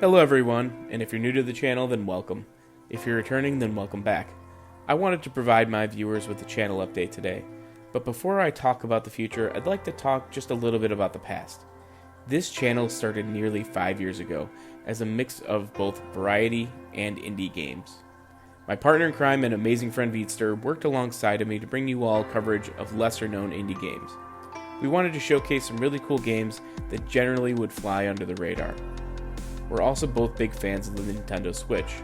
Hello everyone, and if you're new to the channel, then welcome. If you're returning, then welcome back. I wanted to provide my viewers with a channel update today, but before I talk about the future, I'd like to talk just a little bit about the past. This channel started nearly 5 years ago as a mix of both variety and indie games. My partner in crime and amazing friend Veetster worked alongside of me to bring you all coverage of lesser known indie games. We wanted to showcase some really cool games that generally would fly under the radar. We're also both big fans of the Nintendo Switch,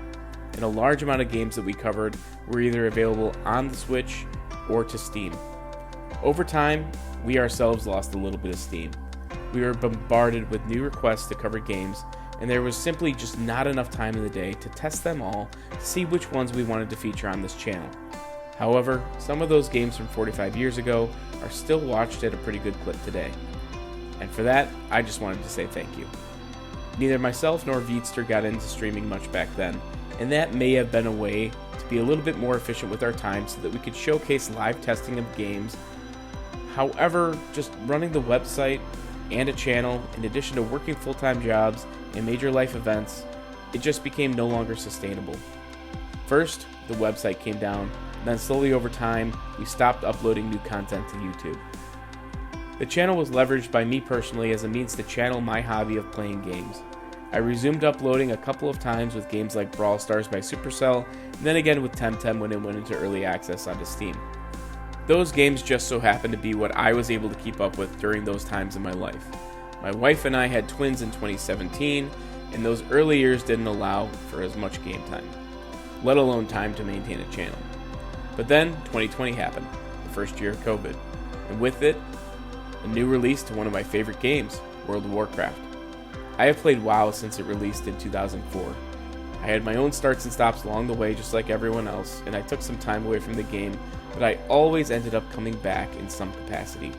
and a large amount of games that we covered were either available on the Switch or to Steam. Over time, we ourselves lost a little bit of steam. We were bombarded with new requests to cover games, and there was simply just not enough time in the day to test them all to see which ones we wanted to feature on this channel. However, some of those games from 45 years ago are still watched at a pretty good clip today. And for that, I just wanted to say thank you. Neither myself nor Veetster got into streaming much back then, and that may have been a way to be a little bit more efficient with our time so that we could showcase live testing of games. However, just running the website and a channel, in addition to working full-time jobs and major life events, it just became no longer sustainable. First, the website came down, and then slowly over time, we stopped uploading new content to YouTube. The channel was leveraged by me personally as a means to channel my hobby of playing games. I resumed uploading a couple of times with games like Brawl Stars by Supercell, and then again with Temtem when it went into early access onto Steam. Those games just so happened to be what I was able to keep up with during those times in my life. My wife and I had twins in 2017, and those early years didn't allow for as much game time, let alone time to maintain a channel. But then 2020 happened, the first year of COVID, and with it, a new release to one of my favorite games, World of Warcraft. I have played WoW since it released in 2004. I had my own starts and stops along the way just like everyone else, and I took some time away from the game, but I always ended up coming back in some capacity.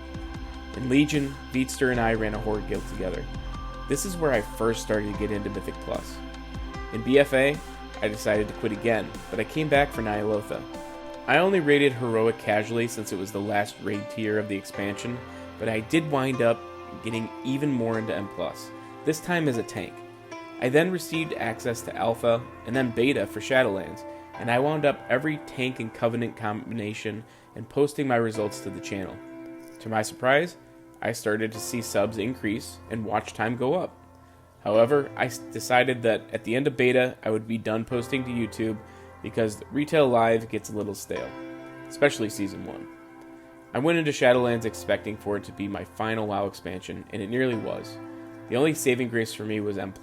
In Legion, Veetster and I ran a horde guild together. This is where I first started to get into Mythic Plus. In BFA, I decided to quit again, but I came back for Nyalotha. I only raided Heroic casually since it was the last raid tier of the expansion, but I did wind up getting even more into M+, this time as a tank. I then received access to Alpha and then Beta for Shadowlands, and I wound up every tank and Covenant combination and posting my results to the channel. To my surprise, I started to see subs increase and watch time go up. However, I decided that at the end of Beta, I would be done posting to YouTube because Retail Live gets a little stale, especially Season 1. I went into Shadowlands expecting for it to be my final WoW expansion, and it nearly was. The only saving grace for me was M+,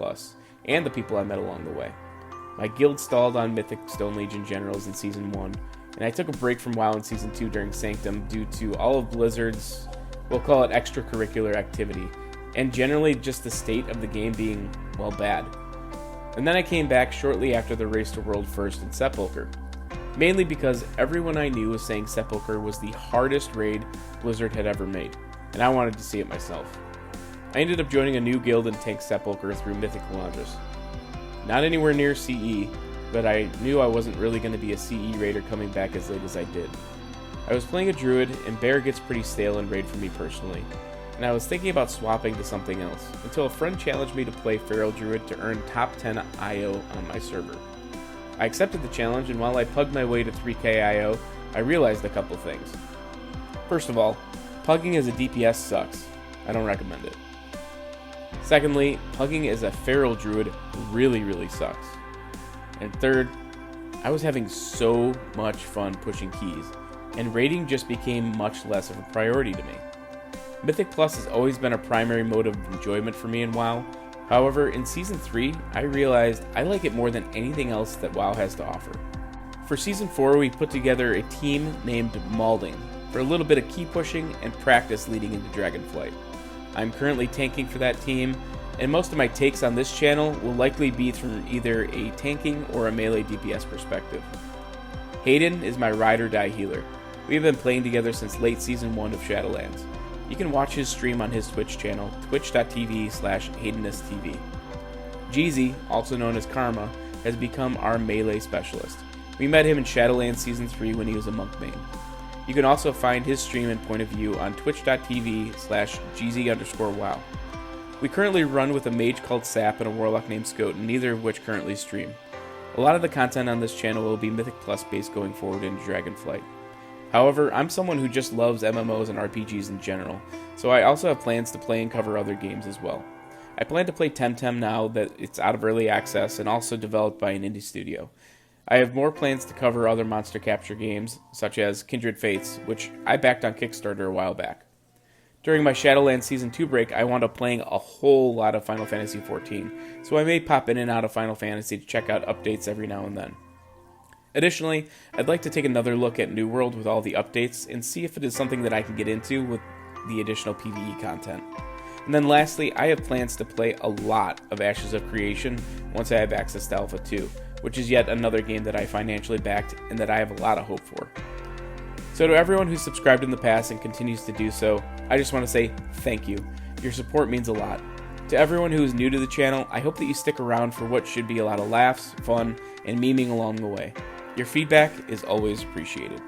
and the people I met along the way. My guild stalled on Mythic Stone Legion Generals in Season 1, and I took a break from WoW in Season 2 during Sanctum due to all of Blizzard's, we'll call it extracurricular activity, and generally just the state of the game being, well, bad. And then I came back shortly after the Race to World First in Sepulchre, mainly because everyone I knew was saying Sepulchre was the hardest raid Blizzard had ever made, and I wanted to see it myself. I ended up joining a new guild in Tank Sepulchre through Mythic Plus. Not anywhere near CE, but I knew I wasn't really going to be a CE raider coming back as late as I did. I was playing a druid, and Bear gets pretty stale in raid for me personally, and I was thinking about swapping to something else, until a friend challenged me to play Feral Druid to earn top 10 IO on my server. I accepted the challenge, and while I pugged my way to 3k IO, I realized a couple things. First of all, pugging as a DPS sucks. I don't recommend it. Secondly, pugging as a Feral Druid really sucks. And third, I was having so much fun pushing keys, and raiding just became much less of a priority to me. Mythic Plus has always been a primary mode of enjoyment for me in WoW. However, in Season 3, I realized I like it more than anything else that WoW has to offer. For Season 4, we put together a team named Malding for a little bit of key pushing and practice leading into Dragonflight. I'm currently tanking for that team, and most of my takes on this channel will likely be from either a tanking or a melee DPS perspective. Hayden is my ride or die healer. We have been playing together since late Season 1 of Shadowlands. You can watch his stream on his Twitch channel, twitch.tv/HaydenistTV. Jeezy, also known as Karma, has become our melee specialist. We met him in Shadowlands Season 3 when he was a monk main. You can also find his stream and point of view on twitch.tv/Jeezy_wow. We currently run with a mage called Sap and a warlock named Scout, neither of which currently stream. A lot of the content on this channel will be Mythic Plus based going forward into Dragonflight. However, I'm someone who just loves MMOs and RPGs in general, so I also have plans to play and cover other games as well. I plan to play Temtem now that it's out of early access and also developed by an indie studio. I have more plans to cover other monster capture games, such as Kindred Fates, which I backed on Kickstarter a while back. During my Shadowlands Season 2 break, I wound up playing a whole lot of Final Fantasy XIV, so I may pop in and out of Final Fantasy to check out updates every now and then. Additionally, I'd like to take another look at New World with all the updates and see if it is something that I can get into with the additional PvE content. And then lastly, I have plans to play a lot of Ashes of Creation once I have access to Alpha 2, which is yet another game that I financially backed and that I have a lot of hope for. So to everyone who's subscribed in the past and continues to do so, I just want to say thank you. Your support means a lot. To everyone who is new to the channel, I hope that you stick around for what should be a lot of laughs, fun, and memeing along the way. Your feedback is always appreciated.